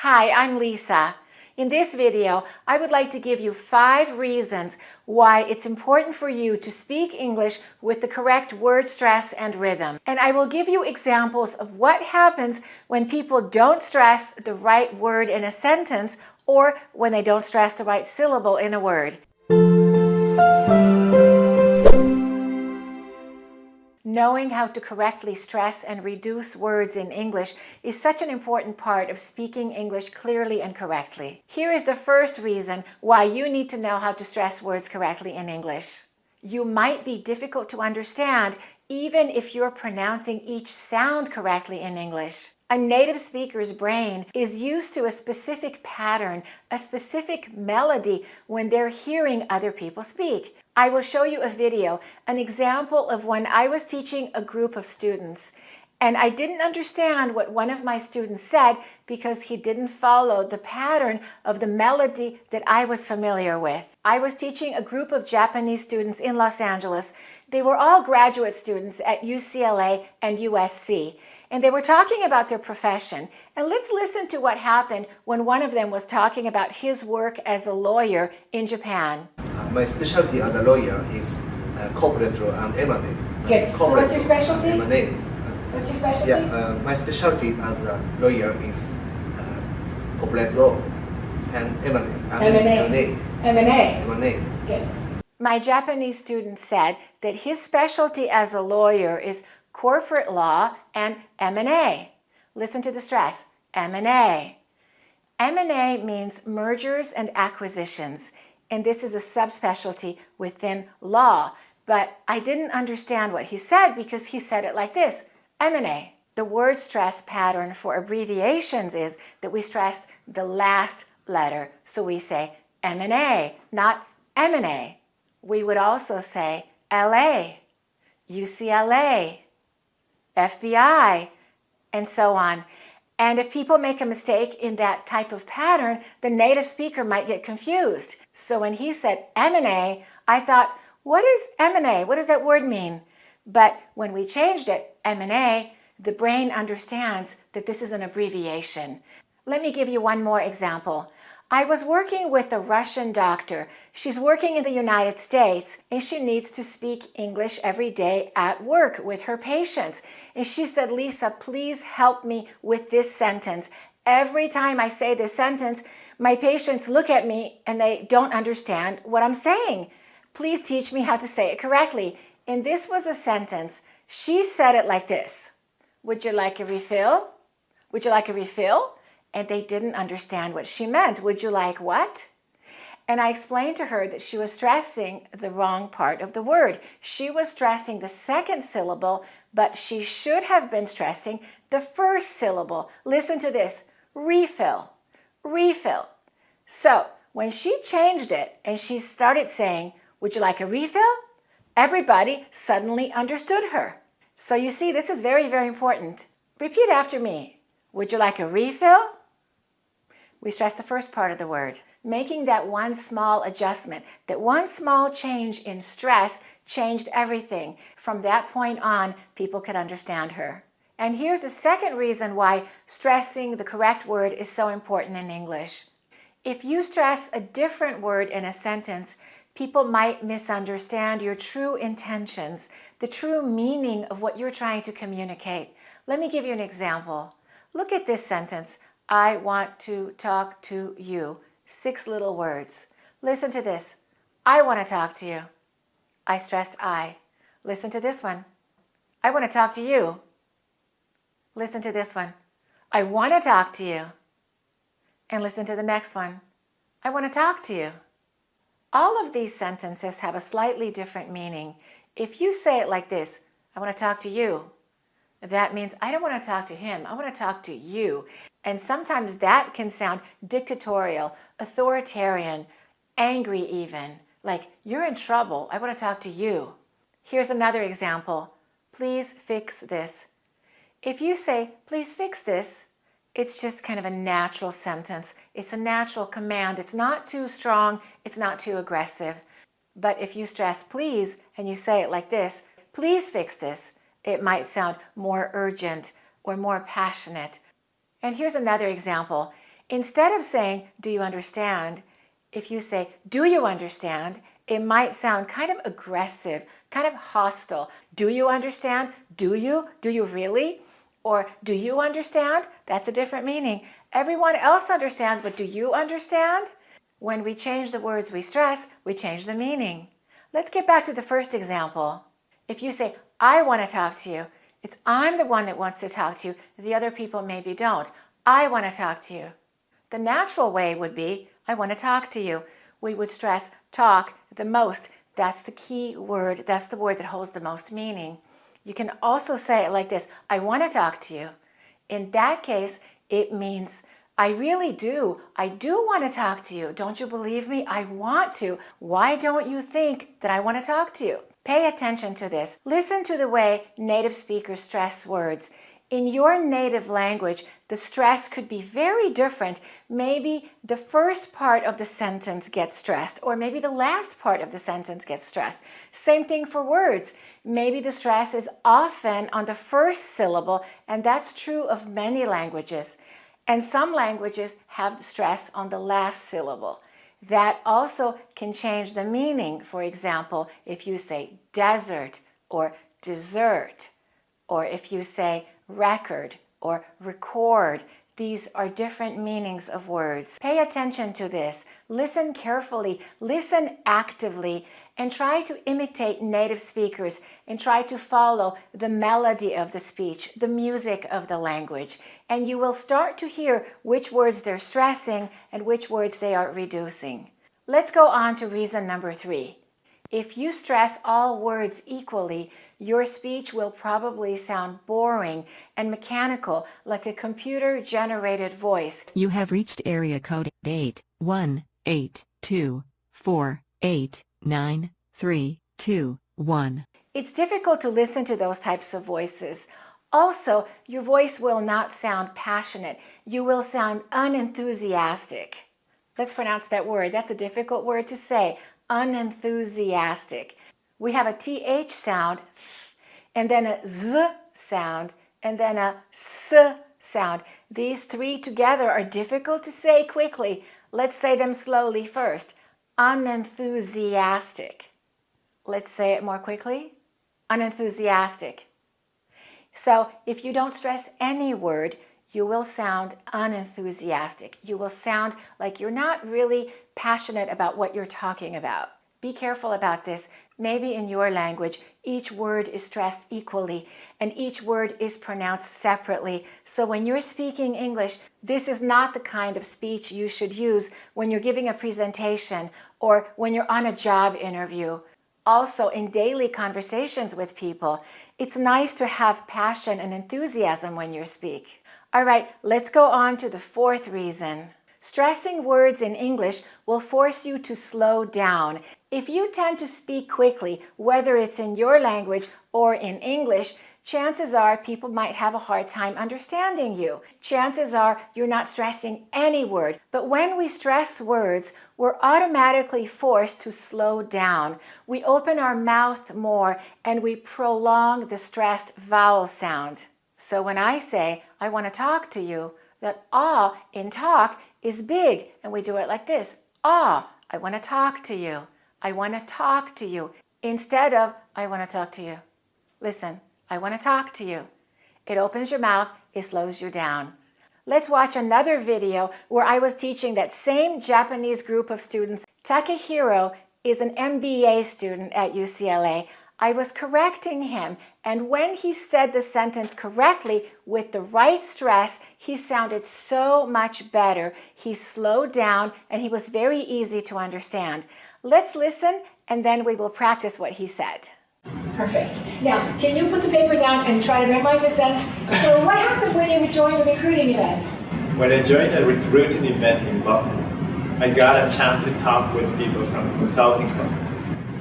Hi, I'm Lisa. In this video, I would like to give you 5 reasons why it's important for you to speak English with the correct word stress and rhythm. And I will give you examples of what happens when people don't stress the right word in a sentence or when they don't stress the right syllable in a word. Knowing how to correctly stress and reduce words in English is such an important part of speaking English clearly and correctly. Here is the first reason why you need to know how to stress words correctly in English. You might be difficult to understand even if you're pronouncing each sound correctly in English. A native speaker's brain is used to a specific pattern, a specific melody when they're hearing other people speak. I will show you a video, an example of when I was teaching a group of students, and I didn't understand what one of my students said because he didn't follow the pattern of the melody that I was familiar with. I was teaching a group of Japanese students in Los Angeles. They were all graduate students at UCLA and USC. And they were talking about their profession. And let's listen to what happened when one of them was talking about his work as a lawyer in Japan. My specialty as a lawyer is corporate law and M&A. Good. So what's your specialty? M&A. What's your specialty? Yeah, my specialty as a lawyer is corporate law and M&A. M&A. Good. My Japanese student said that his specialty as a lawyer is corporate law and M&A. Listen to the stress, M&A. M&A means mergers and acquisitions, and this is a subspecialty within law. But I didn't understand what he said because he said it like this, M&A. The word stress pattern for abbreviations is that we stress the last letter. So we say M&A, not M&A. We would also say LA, UCLA, FBI, and so on. And if people make a mistake in that type of pattern, the native speaker might get confused. So when he said M&A, I thought, what is M&A? What does that word mean? But when we changed it, M&A, the brain understands that this is an abbreviation. Let me give you one more example. I was working with a Russian doctor. She's working in the United States and she needs to speak English every day at work with her patients. And she said, Lisa, please help me with this sentence. Every time I say this sentence, my patients look at me and they don't understand what I'm saying. Please teach me how to say it correctly. And this was a sentence. She said it like this. Would you like a refill? Would you like a refill? And they didn't understand what she meant. Would you like what? And I explained to her that she was stressing the wrong part of the word. She was stressing the second syllable, but she should have been stressing the first syllable. Listen to this, refill, refill. So when she changed it and she started saying, would you like a refill? Everybody suddenly understood her. So you see, this is very, very important. Repeat after me. Would you like a refill? We stress the first part of the word. Making that one small adjustment, that one small change in stress changed everything. From that point on, people could understand her. And here's the second reason why stressing the correct word is so important in English. If you stress a different word in a sentence, people might misunderstand your true intentions, the true meaning of what you're trying to communicate. Let me give you an example. Look at this sentence. I want to talk to you. 6 little words. Listen to this. I want to talk to you. I stressed I. Listen to this one. I want to talk to you. Listen to this one. I want to talk to you. And listen to the next one. I want to talk to you. All of these sentences have a slightly different meaning. If you say it like this, I want to talk to you, that means I don't want to talk to him. I want to talk to you. And sometimes that can sound dictatorial, authoritarian, angry even. Like, you're in trouble. I want to talk to you. Here's another example. Please fix this. If you say, please fix this, it's just kind of a natural sentence. It's a natural command. It's not too strong. It's not too aggressive. But if you stress please and you say it like this, please fix this, it might sound more urgent or more passionate. And here's another example. Instead of saying, do you understand? If you say, do you understand? It might sound kind of aggressive, kind of hostile. Do you understand? Do you? Do you really? Or do you understand? That's a different meaning. Everyone else understands, but do you understand? When we change the words we stress, we change the meaning. Let's get back to the first example. If you say, I want to talk to you, it's I'm the one that wants to talk to you. The other people maybe don't. I want to talk to you. The natural way would be, I want to talk to you. We would stress talk the most. That's the key word. That's the word that holds the most meaning. You can also say it like this, I want to talk to you. In that case, it means, I really do. I do want to talk to you. Don't you believe me? I want to. Why don't you think that I want to talk to you? Pay attention to this. Listen to the way native speakers stress words. In your native language, the stress could be very different. Maybe the first part of the sentence gets stressed, or maybe the last part of the sentence gets stressed. Same thing for words. Maybe the stress is often on the first syllable, and that's true of many languages. And some languages have the stress on the last syllable. That also can change the meaning. For example, if you say desert or dessert, or if you say record or record, these are different meanings of words. Pay attention to this. Listen carefully, listen actively, and try to imitate native speakers and try to follow the melody of the speech, the music of the language. And you will start to hear which words they're stressing and which words they are reducing. Let's go on to reason number 3. If you stress all words equally, your speech will probably sound boring and mechanical, like a computer-generated voice. You have reached area code 81824893321. It's difficult to listen to those types of voices. Also, your voice will not sound passionate. You will sound unenthusiastic. Let's pronounce that word. That's a difficult word to say. Unenthusiastic. We have a TH sound, and then a Z sound, and then a S sound. These three together are difficult to say quickly. Let's say them slowly first. Unenthusiastic. Let's say it more quickly. Unenthusiastic. So if you don't stress any word, you will sound unenthusiastic. You will sound like you're not really passionate about what you're talking about. Be careful about this. Maybe in your language, each word is stressed equally and each word is pronounced separately. So when you're speaking English, this is not the kind of speech you should use when you're giving a presentation or when you're on a job interview. Also, in daily conversations with people, it's nice to have passion and enthusiasm when you speak. All right, let's go on to the 4th reason. Stressing words in English will force you to slow down. If you tend to speak quickly, whether it's in your language or in English, chances are people might have a hard time understanding you. Chances are you're not stressing any word. But when we stress words, we're automatically forced to slow down. We open our mouth more and we prolong the stressed vowel sound. So when I say, I want to talk to you, that ah in talk is big, and we do it like this. Ah, I want to talk to you. I want to talk to you. Instead of, I want to talk to you. Listen, I want to talk to you. It opens your mouth, it slows you down. Let's watch another video where I was teaching that same Japanese group of students. Takehiro is an MBA student at UCLA. I was correcting him, and when he said the sentence correctly with the right stress, he sounded so much better. He slowed down and he was very easy to understand. Let's listen and then we will practice what he said. Perfect. Now, can you put the paper down and try to memorize the sentence? So what happened when you joined the recruiting event? When I joined a recruiting event in Boston, I got a chance to talk with people from consulting companies.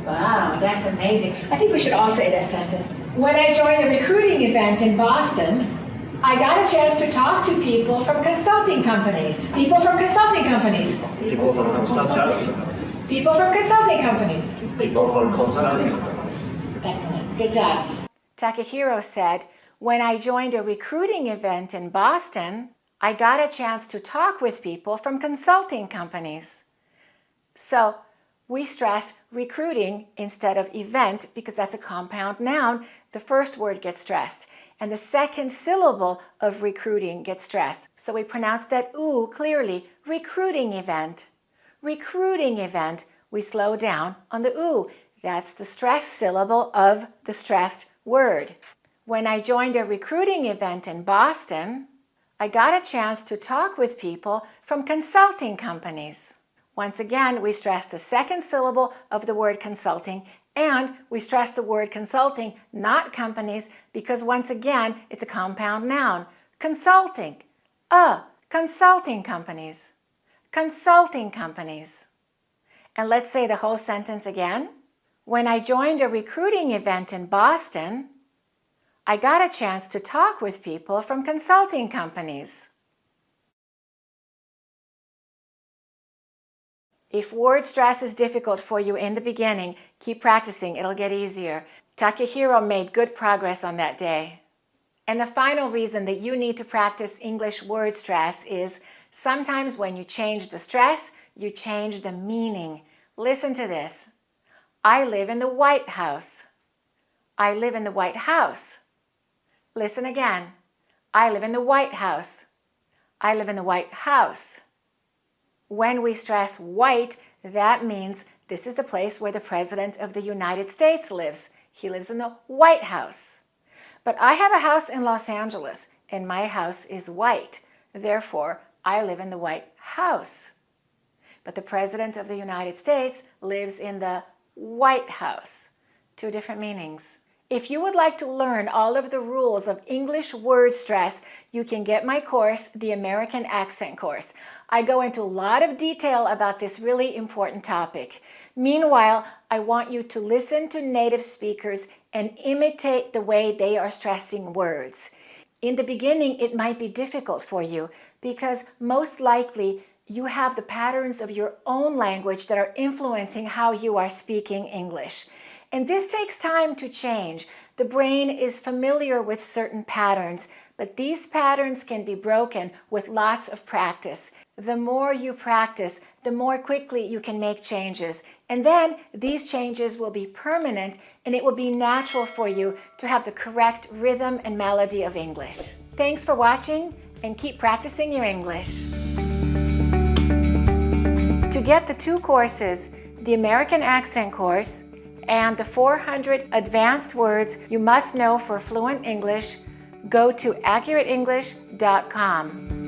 Wow, that's amazing. I think we should all say that sentence. When I joined the recruiting event in Boston, I got a chance to talk to people from consulting companies. People from consulting companies. People from consulting companies. People from consulting companies. People from consulting companies. Excellent. Good job. Takehiro said, when I joined a recruiting event in Boston, I got a chance to talk with people from consulting companies. So we stressed recruiting instead of event because that's a compound noun. The first word gets stressed. And the second syllable of recruiting gets stressed. So we pronounce that ooh clearly. Recruiting event. Recruiting event. We slow down on the ooh. That's the stressed syllable of the stressed word. When I joined a recruiting event in Boston, I got a chance to talk with people from consulting companies. Once again, we stressed the second syllable of the word consulting, and we stressed the word consulting, not companies, because once again, it's a compound noun. Consulting. Consulting companies. Consulting companies. And let's say the whole sentence again. When I joined a recruiting event in Boston, I got a chance to talk with people from consulting companies. If word stress is difficult for you in the beginning, keep practicing. It'll get easier. Takehiro made good progress on that day. And the final reason that you need to practice English word stress is sometimes when you change the stress, you change the meaning. Listen to this. I live in the White House. I live in the White House. Listen again. I live in the White House. I live in the White House. When we stress white, that means this is the place where the President of the United States lives. He lives in the White House. But I have a house in Los Angeles, and my house is white. Therefore, I live in the White House. But the President of the United States lives in the White House. Two different meanings. If you would like to learn all of the rules of English word stress, you can get my course, the American Accent Course. I go into a lot of detail about this really important topic. Meanwhile, I want you to listen to native speakers and imitate the way they are stressing words. In the beginning, it might be difficult for you because most likely you have the patterns of your own language that are influencing how you are speaking English. And this takes time to change. The brain is familiar with certain patterns, but these patterns can be broken with lots of practice. The more you practice, the more quickly you can make changes. And then these changes will be permanent, and it will be natural for you to have the correct rhythm and melody of English. Thanks for watching, and keep practicing your English. To get the two courses, the American Accent Course and the 400 advanced words you must know for fluent English, go to accurateenglish.com.